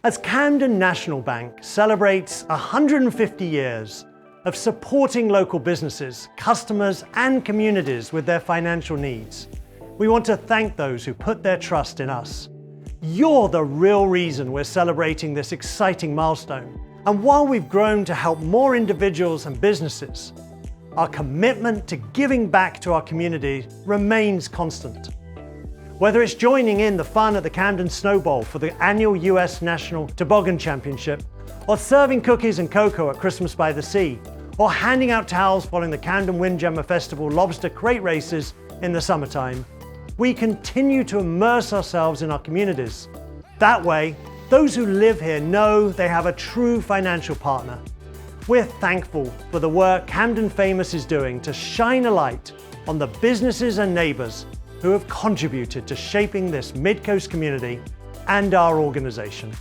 As Camden National Bank celebrates 150 years of supporting local businesses, customers, and communities with their financial needs, we want to thank those who put their trust in us. You're the real reason we're celebrating this exciting milestone. And while we've grown to help more individuals and businesses, our commitment to giving back to our community remains constant. Whether it's joining in the fun at the Camden Snow Bowl for the annual US National Toboggan Championship, or serving cookies and cocoa at Christmas by the Sea, or handing out towels following the Camden Windjammer Festival lobster crate races in the summertime, we continue to immerse ourselves in our communities. That way, those who live here know they have a true financial partner. We're thankful for the work Camden Famous is doing to shine a light on the businesses and neighbors who have contributed to shaping this Mid-Coast community and our organization.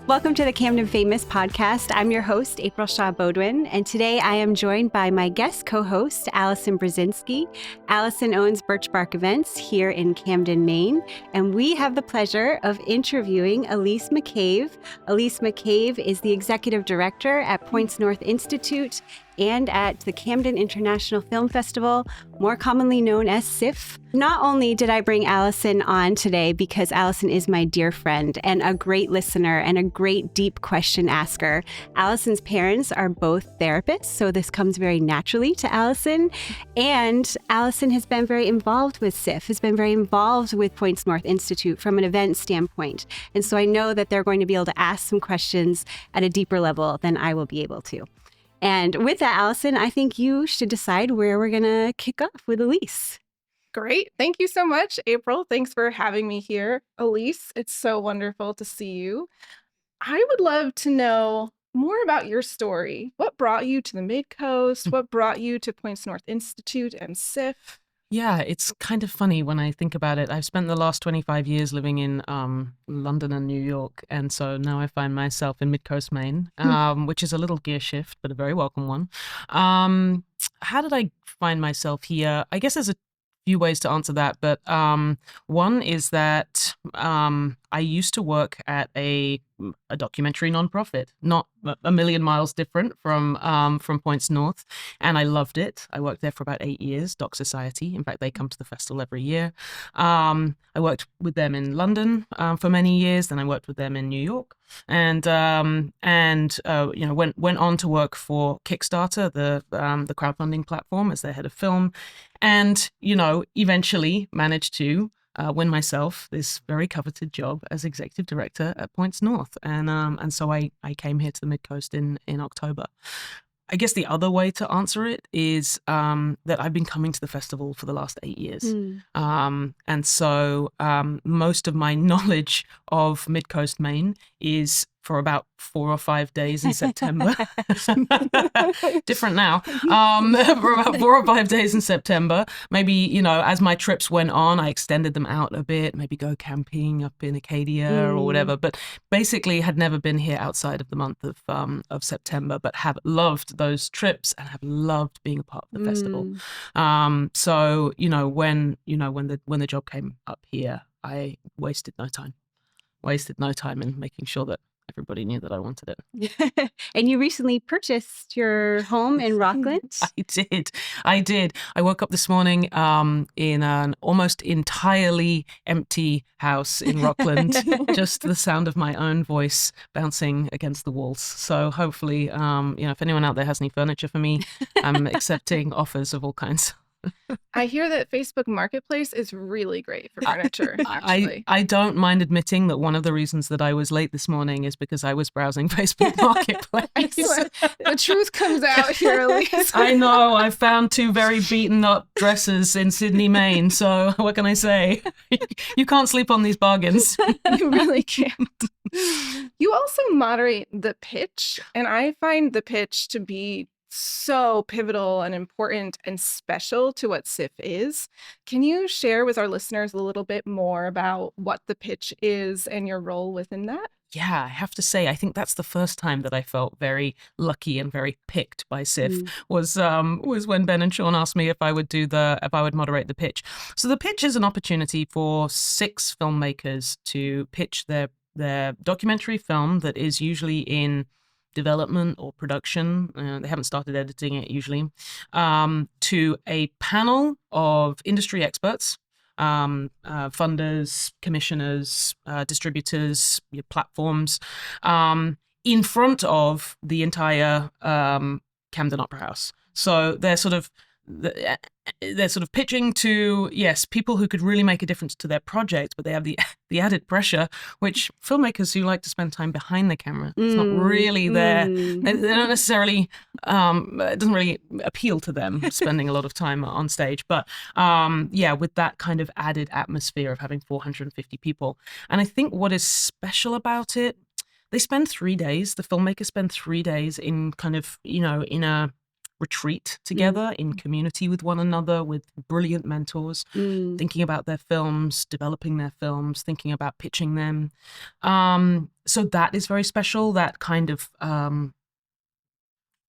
Welcome to the Camden Famous podcast. I'm your host, April Shaw-Beaudoin, and today I am joined by my guest co-host, Allison Brzezinski. Allison owns Birch Bark Events here in Camden, Maine, and we have the pleasure of interviewing Elise McCabe. Elise McCabe is the executive director at Points North Institute and at the Camden International Film Festival, more commonly known as SIFF. Not only did I bring Allison on today because Allison is my dear friend and a great listener and a great deep question asker. Allison's parents are both therapists, so this comes very naturally to Allison. And Allison has been very involved with SIFF, has been very involved with Points North Institute from an event standpoint. And so I know that they're going to be able to ask some questions at a deeper level than I will be able to. And with that, Allison, I think you should decide where we're going to kick off with Elise. Great. Thank you so much, April. Thanks for having me here. Elise, it's so wonderful to see you. I would love to know more about your story. What brought you to the Mid-Coast? What brought you to Points North Institute and SIFF? Yeah, it's kind of funny when I think about it. I've spent the last 25 years living in London and New York, and so now I find myself in Mid-Coast, Maine, which is a little gear shift, but a very welcome one. How did I find myself here? I guess there's a few ways to answer that, but one is that I used to work at a documentary nonprofit, not a million miles different from Points North, and I loved it. I worked there for about 8 years, Doc Society. In fact, they come to the festival every year. I worked with them in London for many years. Then I worked with them in New York, and went on to work for Kickstarter, the crowdfunding platform, as their head of film, and eventually managed to win myself this very coveted job as executive director at Points North. And so I came here to the Mid-Coast in October. I guess the other way to answer it is that I've been coming to the festival for the last 8 years. And so most of my knowledge of Mid-Coast Maine is for about 4 or 5 days in September. Different now. For about 4 or 5 days in September. Maybe, as my trips went on, I extended them out a bit, maybe go camping up in Acadia or whatever. But basically had never been here outside of the month of September, but have loved those trips and have loved being a part of the festival. So, when the job came up here, I wasted no time in making sure that everybody knew that I wanted it. And you recently purchased your home in Rockland? I did. I woke up this morning in an almost entirely empty house in Rockland, just the sound of my own voice bouncing against the walls. So hopefully, if anyone out there has any furniture for me, I'm accepting offers of all kinds. I hear that Facebook Marketplace is really great for furniture, actually. I don't mind admitting that one of the reasons that I was late this morning is because I was browsing Facebook Marketplace. The truth comes out here, Elise. I know. I found 2 very beaten up dresses in Sydney, Maine. So what can I say? You can't sleep on these bargains. You really can't. You also moderate the pitch, and I find the pitch to be so pivotal and important and special to what SIFF is. Can you share with our listeners a little bit more about what the pitch is and your role within that? Yeah, I have to say, I think that's the first time that I felt very lucky and very picked by SIFF was when Ben and Sean asked me if I would moderate the pitch. So the pitch is an opportunity for 6 filmmakers to pitch their their documentary film that is usually in development or production, they haven't started editing it usually, to a panel of industry experts, funders, commissioners, distributors, platforms, in front of the entire Camden Opera House. So they're sort of pitching to, yes, people who could really make a difference to their project, but they have the added pressure, which filmmakers who like to spend time behind the camera, it's not really there. They're not necessarily, it doesn't really appeal to them spending a lot of time on stage. But with that kind of added atmosphere of having 450 people. And I think what is special about it, they spend 3 days, the filmmakers spend 3 days in kind of, in a retreat together, in community with one another, with brilliant mentors, thinking about their films, developing their films, thinking about pitching them. So that is very special, that kind of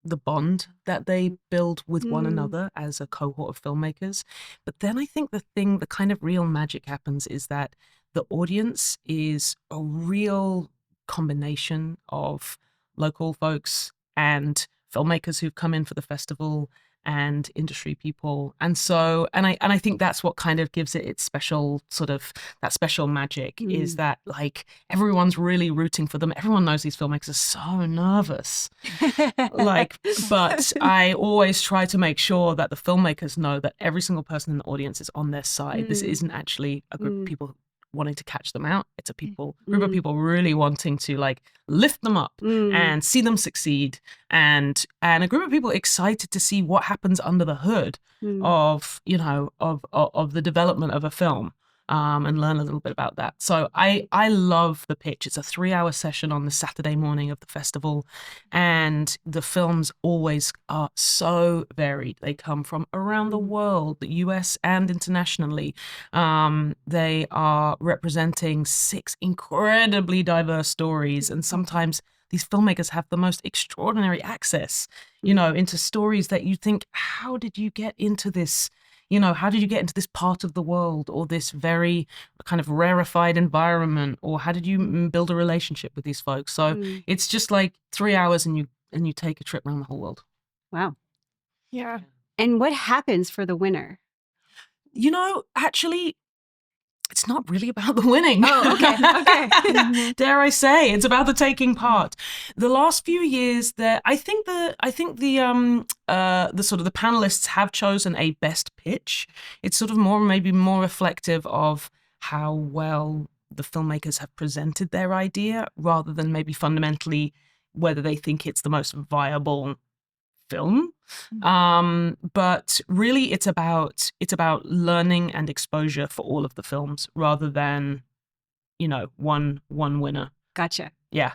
the bond that they build with one another as a cohort of filmmakers. But then I think the kind of real magic happens is that the audience is a real combination of local folks and filmmakers who've come in for the festival and industry people. And so, and I think that's what kind of gives it its special sort of, that special magic is that like everyone's really rooting for them. Everyone knows these filmmakers are so nervous. But I always try to make sure that the filmmakers know that every single person in the audience is on their side. This isn't actually a group of people wanting to catch them out. It's a group of people really wanting to like lift them up and see them succeed, and a group of people excited to see what happens under the hood of the development of a film, and learn a little bit about that. So I love the pitch. It's a 3-hour session on the Saturday morning of the festival, and the films always are so varied. They come from around the world, the US and internationally. They are representing 6 incredibly diverse stories, and sometimes these filmmakers have the most extraordinary access, into stories that you think, how did you get into this? How did you get into this part of the world, or this very kind of rarefied environment, or how did you build a relationship with these folks? So it's just like 3 hours and you take a trip around the whole world. Wow. Yeah. And what happens for the winner? Actually, it's not really about the winning. Oh, okay. Dare I say, it's about the taking part. The last few years, I think the sort of the panelists have chosen a best pitch. It's sort of maybe more reflective of how well the filmmakers have presented their idea, rather than maybe fundamentally whether they think it's the most viable film. But really it's about learning and exposure for all of the films, rather than one winner. Gotcha. Yeah.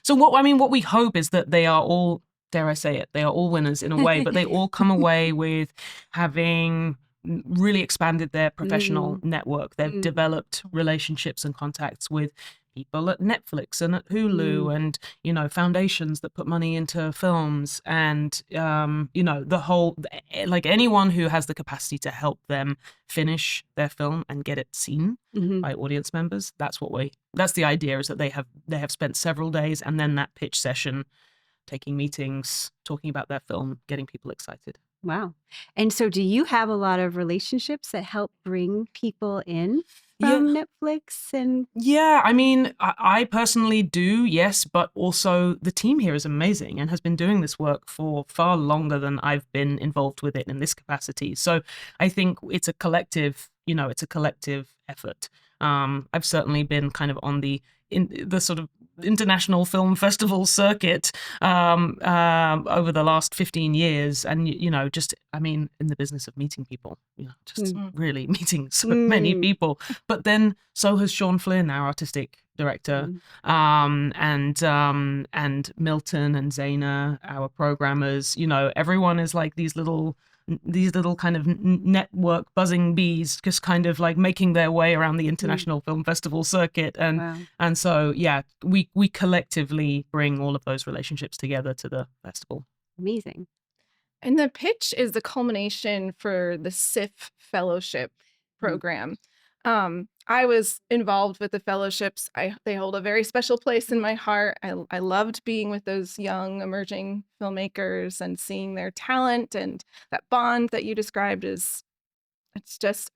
So what we hope is that they are all, dare I say it, they are all winners in a way, but they all come away with having really expanded their professional network. They've developed relationships and contacts with people at Netflix and at Hulu and, foundations that put money into films, and, the whole, like anyone who has the capacity to help them finish their film and get it seen by audience members. That's the idea, is that they have spent several days, and then that pitch session, taking meetings, talking about their film, getting people excited. Wow. And so do you have a lot of relationships that help bring people in from Netflix? And yeah, I mean, I personally do, yes, but also the team here is amazing and has been doing this work for far longer than I've been involved with it in this capacity. So I think it's a collective, effort. I've certainly been kind of on the sort of international film festival circuit over the last 15 years, and in the business of meeting people, really meeting so many people. But then so has Sean Flynn, our artistic director, and Milton and Zaina, our programmers. Everyone is like these little kind of network buzzing bees, just kind of like making their way around the international film festival circuit. And so, yeah, we collectively bring all of those relationships together to the festival. Amazing. And the pitch is the culmination for the SIF fellowship program. I was involved with the fellowships. They hold a very special place in my heart. I loved being with those young emerging filmmakers and seeing their talent, and that bond that you described it's just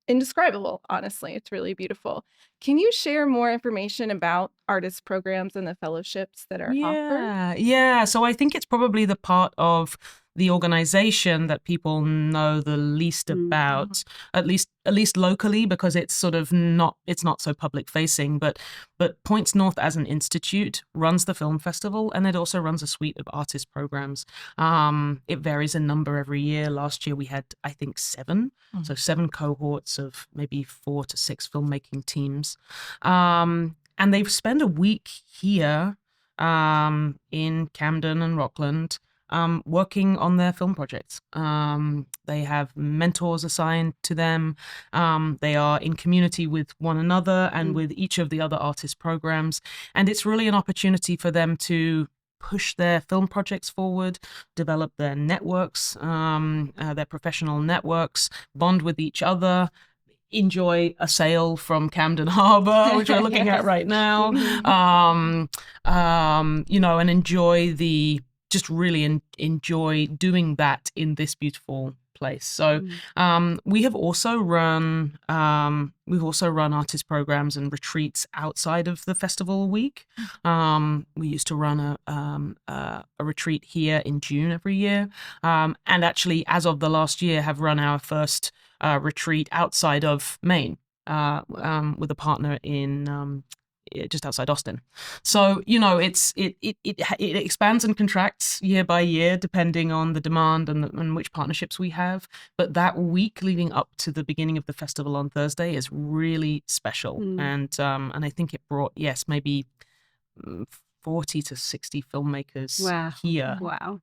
indescribable, honestly. It's really beautiful. Can you share more information about artist programs and the fellowships that are offered? Yeah. So I think it's probably the part of the organization that people know the least about, at least locally, because it's sort of not so public facing. But Points North as an institute runs the film festival, and it also runs a suite of artist programs. It varies in number every year. Last year we had, I think, 7. So 7 cohorts of maybe 4 to 6 filmmaking teams. And they've spent a week here in Camden and Rockland working on their film projects. They have mentors assigned to them. They are in community with one another and with each of the other artist programs. And it's really an opportunity for them to push their film projects forward, develop their networks, their professional networks, bond with each other, enjoy a sail from Camden Harbor, which we're looking at right now, and enjoy doing that in this beautiful place. So we've also run artist programs and retreats outside of the festival week. We used to run a retreat here in June every year, and actually, as of the last year, have run our first retreat outside of Maine with a partner in just outside Austin. So it expands and contracts year by year depending on the demand and which partnerships we have. But that week leading up to the beginning of the festival on Thursday is really special, and I think it brought maybe 40 to 60 filmmakers here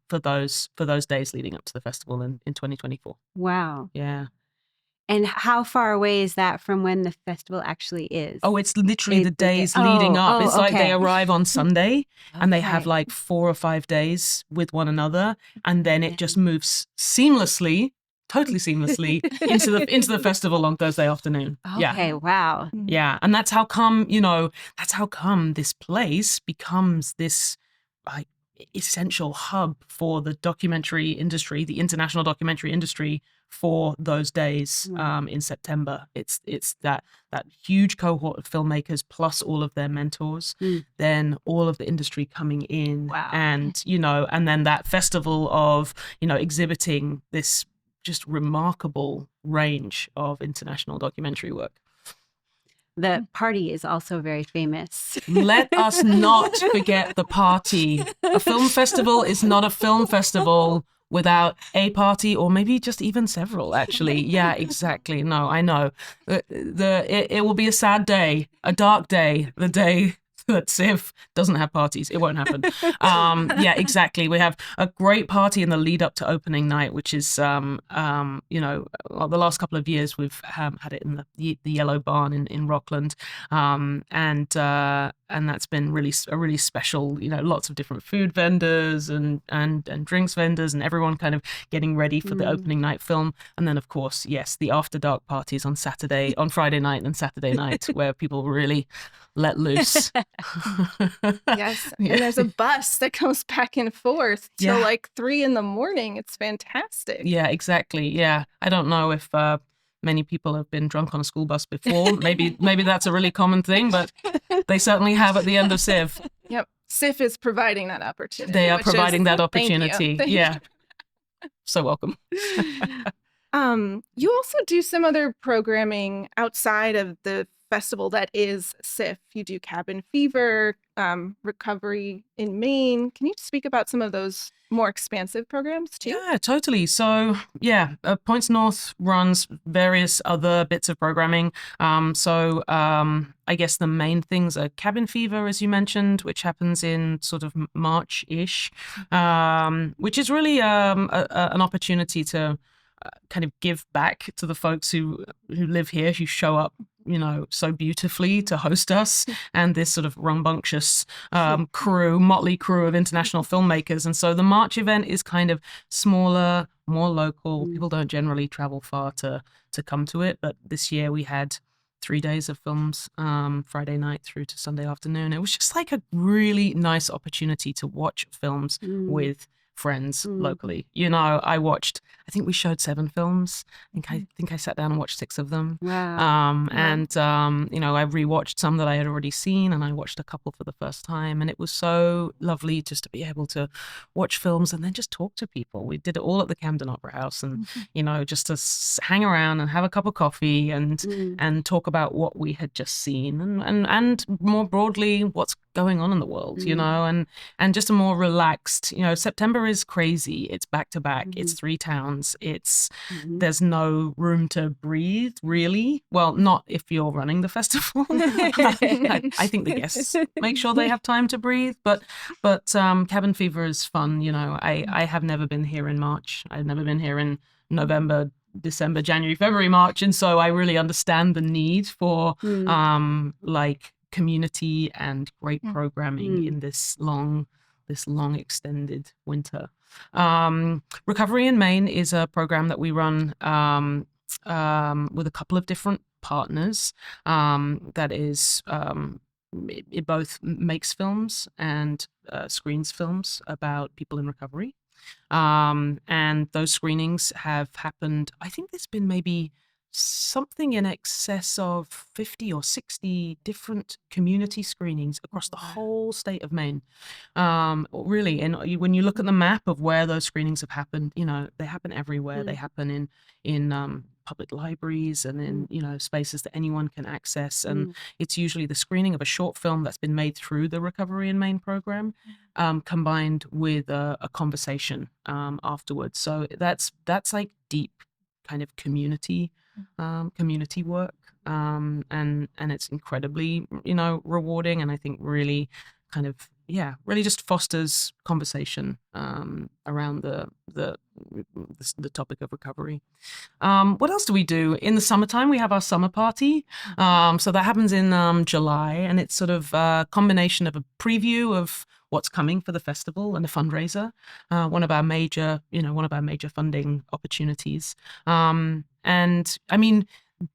for those days leading up to the festival in 2024. Wow. Yeah. And how far away is that from when the festival actually is? Oh, it's literally the days leading up. It's like they arrive on Sunday and they have like 4 or 5 days with one another, and then it just moves totally seamlessly into the festival on Thursday afternoon. Okay, wow. Yeah, and that's how come this place becomes this like essential hub for the documentary industry, the international documentary industry, for those days in September. It's that huge cohort of filmmakers plus all of their mentors, then all of the industry coming in, and then that festival of exhibiting this just remarkable range of international documentary work. The party is also very famous. Let us not forget the party. A film festival is not a film festival without a party, or maybe just even several, actually. Yeah, exactly. No, I know. It will be a sad day, a dark day, the day that SIF doesn't have parties. It won't happen. Yeah, exactly. We have a great party in the lead up to opening night, which is, the last couple of years we've had it in the Yellow Barn in Rockland, and that's been a really special. Lots of different food vendors and drinks vendors, and everyone kind of getting ready for the opening night film. And then, of course, yes, the after dark parties on Friday night and Saturday night, where people really let loose. Yes, and there's a bus that goes back and forth till like 3 a.m. It's fantastic. Yeah, exactly. Yeah, I don't know if many people have been drunk on a school bus before. Maybe that's a really common thing, but they certainly have at the end of SIF. Yep, SIF is providing that opportunity. They are providing that opportunity. Thank you. So welcome. You also do some other programming outside of the festival that is SIF. You do Cabin Fever, Recovery in Maine. Can you speak about some of those more expansive programs too? Yeah, totally. So Points North runs various other bits of programming. I guess the main things are Cabin Fever, as you mentioned, which happens in sort of March-ish, which is really an opportunity to kind of give back to the folks who live here, who show up so beautifully to host us, and this sort of rambunctious motley crew of international filmmakers. And so the March event is kind of smaller, more local. People don't generally travel far to come to it, but this year we had 3 days of films, Friday night through to Sunday afternoon. It was just like a really nice opportunity to watch films with friends locally. You know, I think we showed 7 films. I think I sat down and watched 6 of them. Wow. You know, I rewatched some that I had already seen, and I watched a couple for the first time. And it was so lovely just to be able to watch films and then just talk to people. We did it all at the Camden Opera House, and you know, just to hang around and have a cup of coffee and talk about what we had just seen, and more broadly what's going on in the world, you know, and just a more relaxed, you know, September is crazy. It's back to back. It's 3 towns. It's there's no room to breathe, really. Well, not if you're running the festival. I think the guests make sure they have time to breathe, but cabin fever is fun. You know, I have never been here in March. I've never been here in November, December, January, February, March, and so I really understand the need for like community and great programming in this long extended winter. Recovery in Maine is a program that we run with a couple of different partners. That is, it both makes films and screens films about people in recovery. And those screenings have happened, I think there's been maybe something in excess of 50 or 60 different community screenings across the whole state of Maine. Really, and when you look at the map of where those screenings have happened, you know, they happen everywhere. They happen in public libraries and in, you know, spaces that anyone can access. And it's usually the screening of a short film that's been made through the Recovery in Maine program, combined with a conversation afterwards. So that's like deep kind of community work, and it's incredibly, you know, rewarding, and I think really kind of really just fosters conversation around the topic of recovery. What else do we do in the summertime? We have our summer party, so that happens in July, and it's sort of a combination of a preview of what's coming for the festival and a fundraiser, one of our major funding opportunities. And I mean,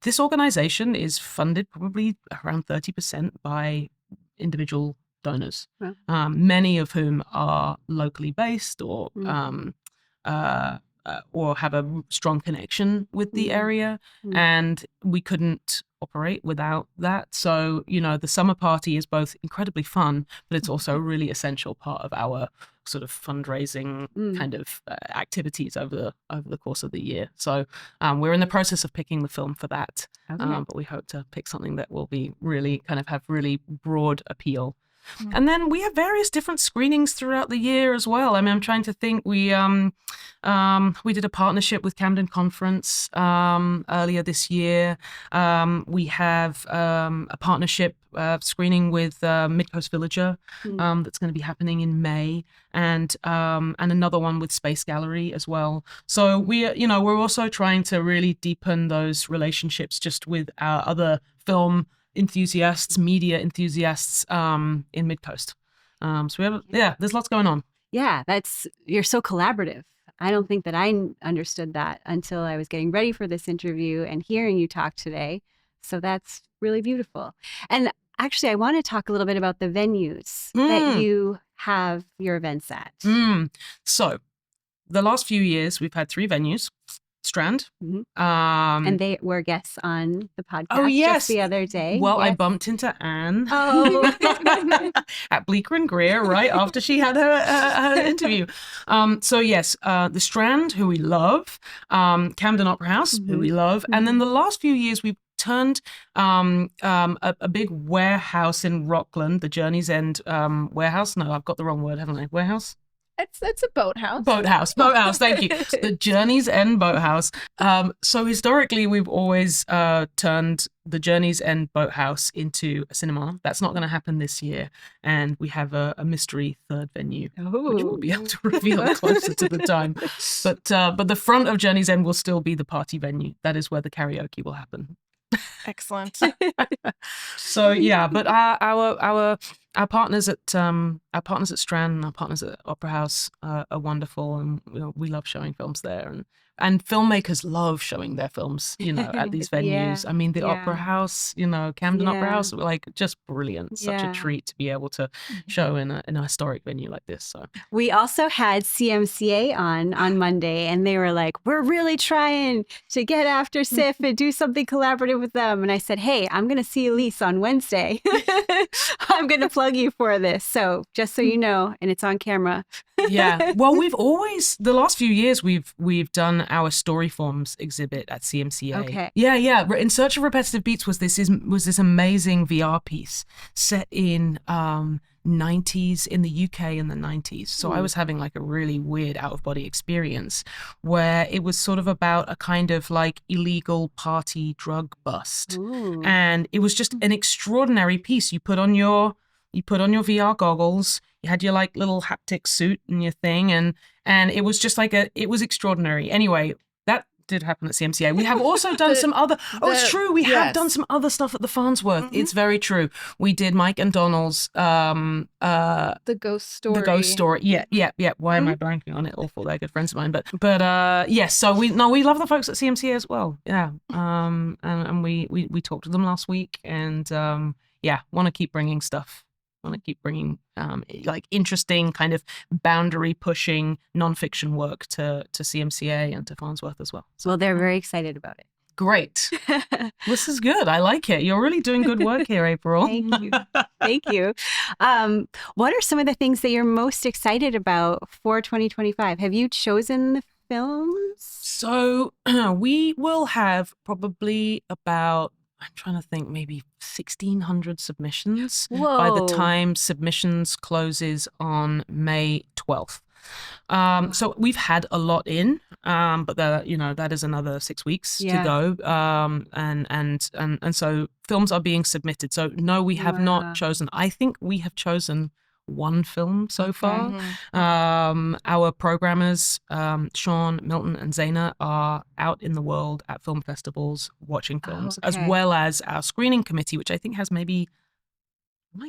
this organization is funded probably around 30% by individual donors, many of whom are locally based or have a strong connection with the area, and we couldn't operate without that. So, you know, the summer party is both incredibly fun, but it's also a really essential part of our sort of fundraising kind of activities over the course of the year. So we're in the process of picking the film for that, but we hope to pick something that will be really kind of have really broad appeal. And then we have various different screenings throughout the year as well. I mean, I'm trying to think. We did a partnership with Camden Conference earlier this year. We have a partnership screening with Midcoast Villager that's going to be happening in May, and another one with Space Gallery as well. So we're also trying to really deepen those relationships just with our other film enthusiasts, media enthusiasts in Midcoast. So we have, there's lots going on. Yeah, you're so collaborative. I don't think that I understood that until I was getting ready for this interview and hearing you talk today. So that's really beautiful. And actually, I want to talk a little bit about the venues that you have your events at. So the last few years, we've had 3 venues. Strand. And they were guests on the podcast just the other day. Well, I bumped into Anne at Bleecker and Greer right after she had her interview. So yes, the Strand, who we love, Camden Opera House, who we love, and then the last few years we've turned a big warehouse in Rockland, the Journey's End warehouse. No, I've got the wrong word, haven't I? Warehouse? It's a boathouse. Boathouse. Thank you. The Journey's End Boathouse. So historically, we've always turned the Journey's End Boathouse into a cinema. That's not going to happen this year, and we have a mystery third venue, which we'll be able to reveal closer to the time. But the front of Journey's End will still be the party venue. That is where the karaoke will happen. Excellent. So yeah, but our partners at Strand and our partners at Opera House are wonderful, and we love showing films there, and and filmmakers love showing their films, at these venues. Yeah. I mean, the Yeah. Opera House, Camden Opera Yeah. House, like just brilliant. Such a Yeah. treat to be able to show in a historic venue like this. So We also had CMCA on Monday, and they were like, we're really trying to get after SIF and do something collaborative with them. And I said, hey, I'm going to see Elise on Wednesday. I'm going to plug you for this. So just so you know, and it's on camera. yeah. Well, we've always, the last few years, we've done our story forms exhibit at CMCA. Okay. Yeah. In Search of Repetitive Beats was this amazing VR piece set in 90s in the UK in the 90s. So I was having like a really weird out of body experience where it was sort of about a kind of like illegal party drug bust. Ooh. And it was just an extraordinary piece. You put on your VR goggles, you had your like little haptic suit and your thing, and it was just like it was extraordinary. Anyway, that did happen at CMCA. We have also done some other, it's true, we have done some other stuff at the Farnsworth. Mm-hmm. It's very true. We did Mike and Donald's The Ghost Story. The Ghost Story. Yeah. Why am I blanking on it? Awful, they're good friends of mine. But yes, so we love the folks at CMCA as well. Yeah. And we talked to them last week, and want to keep bringing stuff. Want to keep bringing like interesting kind of boundary pushing nonfiction work to CMCA and to Farnsworth as well. So, Well, they're very excited about it. great. This is good. I like it. You're really doing good work here, April. Thank you. Thank you. What are some of the things that you're most excited about for 2025? Have you chosen the films? So we will have probably about, I'm trying to think, maybe 1,600 submissions by the Whoa. time submissions closes on May 12th. So we've had a lot in, but that is another 6 weeks to go. And so films are being submitted. So no, we have not chosen. I think we have chosen one film so far. Our programmers, Sean, Milton, and Zaina, are out in the world at film festivals watching films, as well as our screening committee, which I think has maybe, am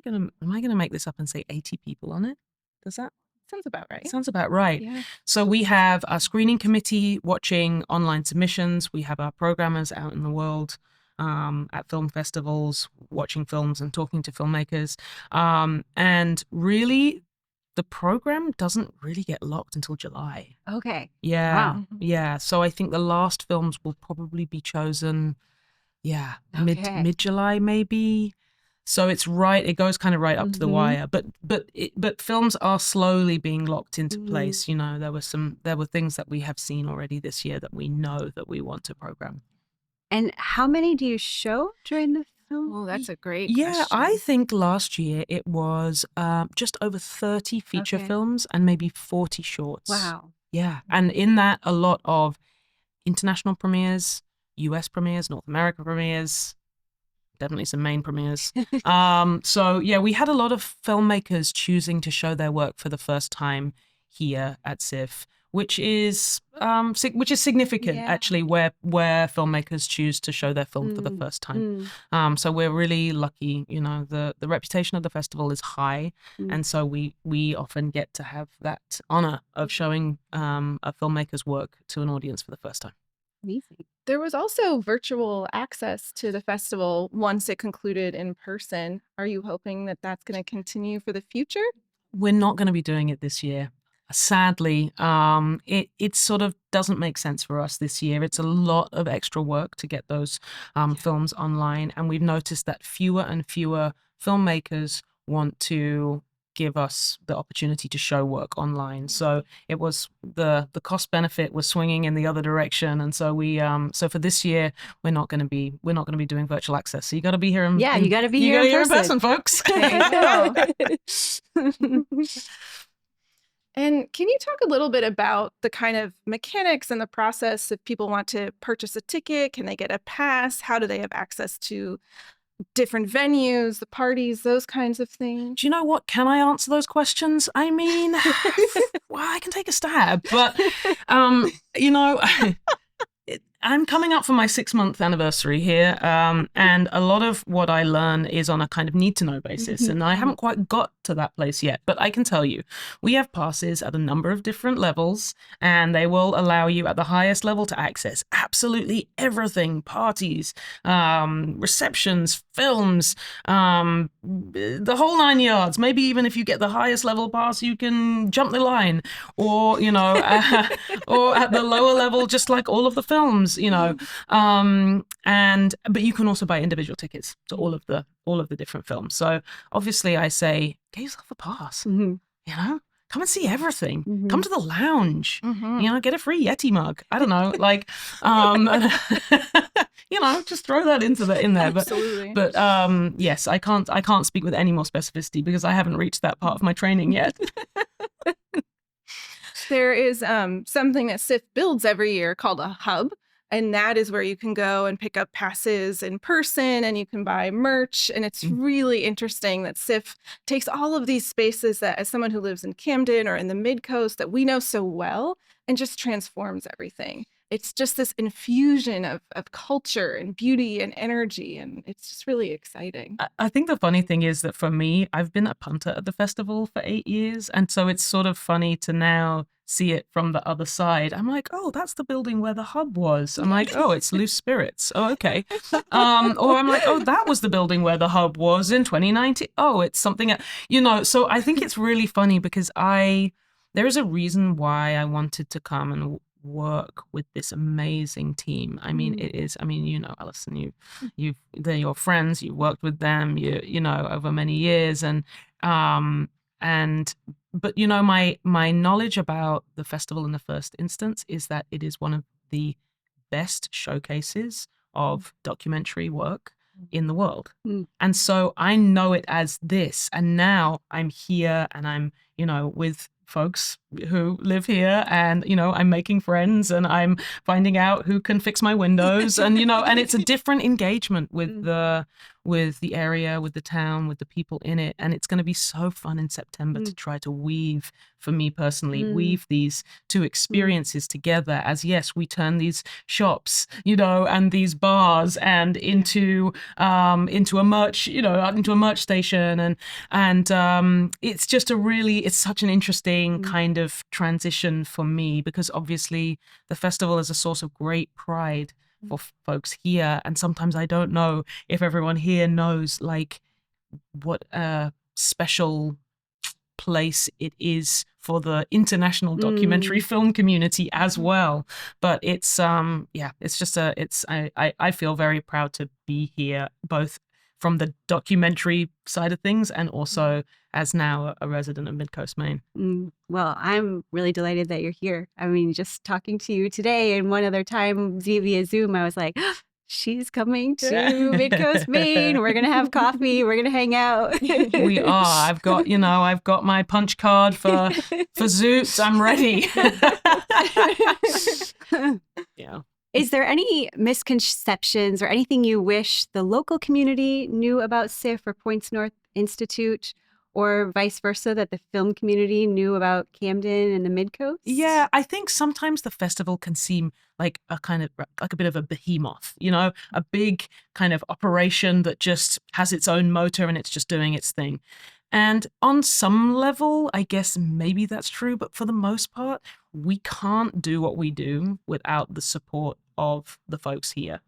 I gonna make this up and say 80 people on it? Does that Sounds about right. sounds about right? Yeah. So we have our screening committee watching online submissions. We have our programmers out in the world at film festivals, watching films and talking to filmmakers. And really, the program doesn't really get locked until July. Okay. Yeah. Wow. Yeah. So I think the last films will probably be chosen, Okay. mid-July maybe. So it goes kind of right up to the wire. But films are slowly being locked into place. There were things that we have seen already this year that we know that we want to program. And how many do you show during the film? Oh, that's a great Yeah, question. I think last year it was just over 30 feature films and maybe 40 shorts. Wow. Yeah, and in that, a lot of international premieres, US premieres, North America premieres, definitely some Maine premieres. So yeah, we had a lot of filmmakers choosing to show their work for the first time here at SIF, which is significant actually, where filmmakers choose to show their film for the first time. So we're really lucky. The reputation of the festival is high, and so we often get to have that honor of showing a filmmaker's work to an audience for the first time. Amazing. There was also virtual access to the festival once it concluded in person. Are you hoping that that's going to continue for the future? We're not going to be doing it this year. Sadly, it sort of doesn't make sense for us this year. It's a lot of extra work to get those films online, and we've noticed that fewer and fewer filmmakers want to give us the opportunity to show work online. So it was the cost benefit was swinging in the other direction, and so we so for this year we're not going to be doing virtual access. So you got to be here. You got to be here in person, folks. And can you talk a little bit about the kind of mechanics and the process if people want to purchase a ticket? Can they get a pass? How do they have access to different venues, the parties, those kinds of things? Do you know what? Can I answer those questions? I mean, well, I can take a stab, but I'm coming up for my 6-month anniversary here, and a lot of what I learn is on a kind of need-to-know basis, and I haven't quite got to that place yet, but I can tell you, we have passes at a number of different levels, and they will allow you at the highest level to access absolutely everything: parties, receptions, films, the whole 9 yards. Maybe even if you get the highest level pass, you can jump the line, or, you know, or at the lower level, just like all of the films, you know. But you can also buy individual tickets to all of the different films. So obviously I say, get yourself a pass, you know, come and see everything. Come to the lounge, you know, get a free Yeti mug. I don't know, like, you know, just throw that in there. Absolutely. But yes, I can't speak with any more specificity because I haven't reached that part of my training yet. There is something that SIF builds every year called a hub. And that is where you can go and pick up passes in person, and you can buy merch. And it's really interesting that SIF takes all of these spaces that, as someone who lives in Camden or in the Mid-Coast, that we know so well, and just transforms everything. It's just this infusion of culture and beauty and energy, and it's just really exciting. I think the funny thing is that for me, I've been a punter at the festival for 8 years, and so it's sort of funny to now see it from the other side. I'm like, oh, that's the building where the hub was. I'm like, oh, it's Loose Spirits. Oh, okay. Or I'm like, oh, that was the building where the hub was in 2019. Oh, it's something, you know. So I think it's really funny because there is a reason why I wanted to come and work with this amazing team. I mean, it is, I mean, you know, Alison, they're your friends, you worked with them, you know, over many years. But you know, my knowledge about the festival in the first instance is that it is one of the best showcases of documentary work in the world. And so I know it as this, and now I'm here and I'm, you know, with folks who live here, and, you know, I'm making friends and I'm finding out who can fix my windows, and, you know, and it's a different engagement with the area, with the town, with the people in it. And it's going to be so fun in September to try to weave, for me personally, weave these two experiences together, as yes, we turn these shops, you know, and these bars and into a merch, you know, into a merch station, and it's just it's such an interesting kind of transition for me, because obviously the festival is a source of great pride for folks here, and sometimes I don't know if everyone here knows like what a special place it is for the international documentary film community as well. But it's it's just I feel very proud to be here, both from the documentary side of things and also as now a resident of Mid-Coast, Maine. Well, I'm really delighted that you're here. I mean, just talking to you today and one other time via Zoom, I was like, she's coming to Mid-Coast, Maine. We're going to have coffee. We're going to hang out. We are. I've got my punch card for Zoots. I'm ready. Yeah. Is there any misconceptions or anything you wish the local community knew about SIF or Points North Institute, or vice versa, that the film community knew about Camden and the Mid-Coast? Yeah, I think sometimes the festival can seem like a kind of like a bit of a behemoth, you know, a big kind of operation that just has its own motor and it's just doing its thing. And on some level, I guess maybe that's true, but for the most part, we can't do what we do without the support of the folks here.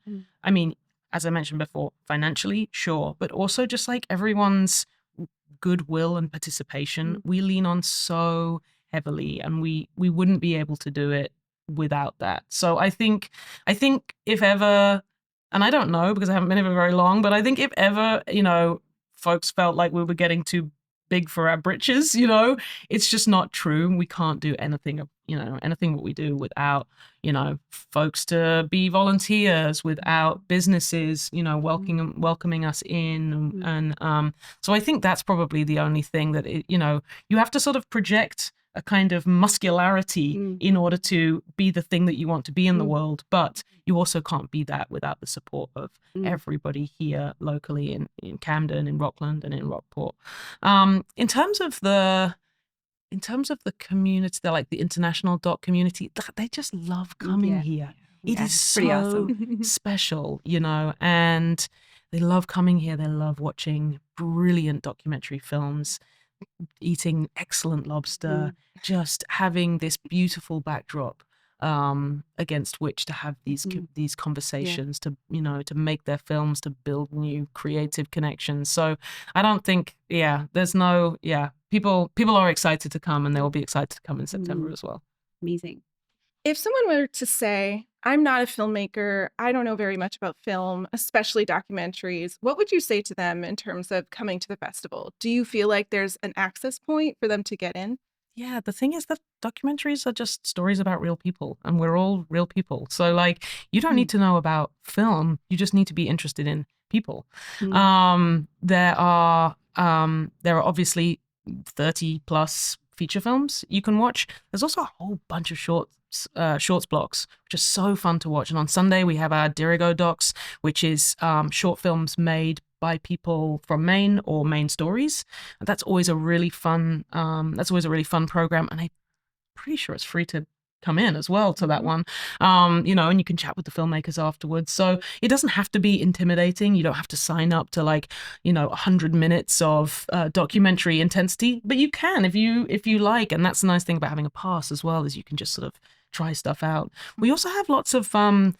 I mean, as I mentioned before, financially, sure, but also just like everyone's goodwill and participation, we lean on so heavily, and we wouldn't be able to do it without that. So I think if ever, and I don't know because I haven't been here for very long, but I think if ever, you know, folks felt like we were getting too big for our britches, you know, it's just not true. We can't do anything what we do without, you know, folks to be volunteers, without businesses, you know, welcoming us in. And so I think that's probably the only thing that, you know, you have to sort of project a kind of muscularity in order to be the thing that you want to be in the world. But you also can't be that without the support of everybody here locally in Camden, in Rockland, and in Rockport. In terms of the community, they're like the international doc community, they just love coming here. It Yeah, is it's pretty so awesome. special, and they love coming here. They love watching brilliant documentary films, eating excellent lobster, just having this beautiful backdrop against which to have these conversations, to to make their films, to build new creative connections. So I don't think people are excited to come, and they will be excited to come in September as well. Amazing. If someone were to say, I'm not a filmmaker, I don't know very much about film, especially documentaries, what would you say to them in terms of coming to the festival? Do you feel like there's an access point for them to get in? Yeah, the thing is that documentaries are just stories about real people, and we're all real people. So, like, you don't need to know about film. You just need to be interested in people. There are obviously 30 plus feature films you can watch. There's also a whole bunch of shorts blocks, which are so fun to watch. And on Sunday we have our Dirigo docs, which is short films made by people from Maine or Maine stories. And that's always a really fun program. And I'm pretty sure it's free to come in as well to that one, and you can chat with the filmmakers afterwards. So it doesn't have to be intimidating. You don't have to sign up to 100 minutes of documentary intensity, but you can if you like. And that's the nice thing about having a pass as well, is you can just sort of try stuff out. We also have lots of forum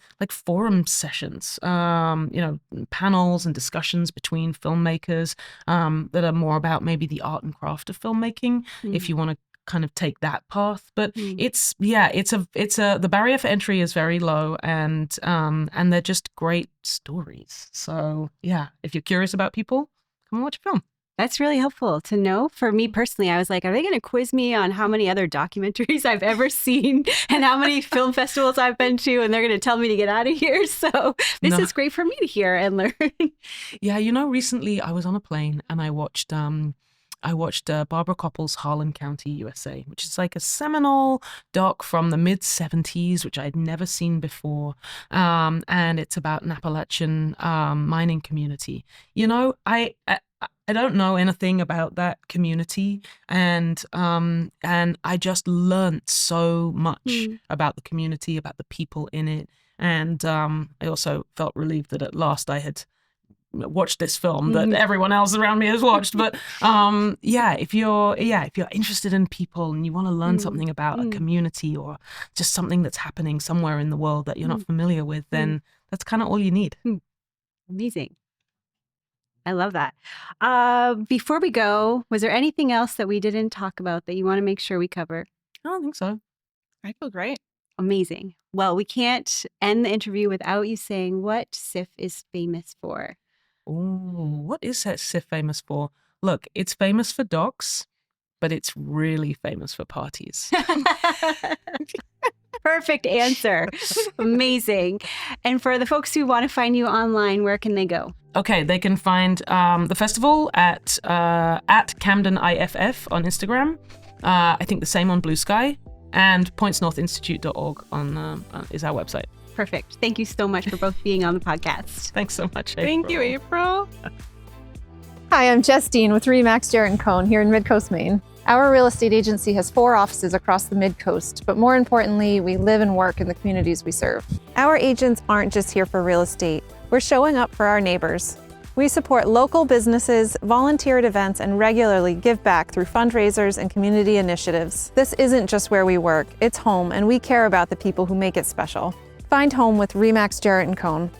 sessions, panels and discussions between filmmakers that are more about maybe the art and craft of filmmaking, if you want to kind of take that path. But the barrier for entry is very low, and they're just great stories. So yeah, if you're curious about people, come and watch a film. That's really helpful to know. For me personally, I was like, are they going to quiz me on how many other documentaries I've ever seen and how many film festivals I've been to? And they're going to tell me to get out of here. So this is great for me to hear and learn. Yeah, recently I was on a plane and I watched Barbara Koppel's Harlan County, USA, which is like a seminal doc from the mid-70s, which I'd never seen before. And it's about an Appalachian mining community. I don't know anything about that community, and I just learned so much about the community, about the people in it. And I also felt relieved that at last I had watched this film that everyone else around me has watched. But if you're interested in people and you want to learn something about a community or just something that's happening somewhere in the world that you're not familiar with, then that's kind of all you need. Amazing. I love that. Before we go, was there anything else that we didn't talk about that you want to make sure we cover? I don't think so. I feel great. Amazing. Well, we can't end the interview without you saying what SIFF is famous for. Oh, what is that SIFF famous for? Look, it's famous for docs, but it's really famous for parties. Perfect answer. Amazing. And for the folks who want to find you online, where can they go? Okay, they can find the festival at Camden IFF on Instagram. I think the same on Blue Sky, and pointsnorthinstitute.org is our website. Perfect. Thank you so much for both being on the podcast. Thanks so much, April. Thank you, April. Hi, I'm Justine with Remax Jarrett & Cohn here in Midcoast, Maine. Our real estate agency has 4 offices across the Midcoast, but more importantly, we live and work in the communities we serve. Our agents aren't just here for real estate. We're showing up for our neighbors. We support local businesses, volunteer at events, and regularly give back through fundraisers and community initiatives. This isn't just where we work, it's home, and we care about the people who make it special. Find home with Remax Jarrett & Cohn.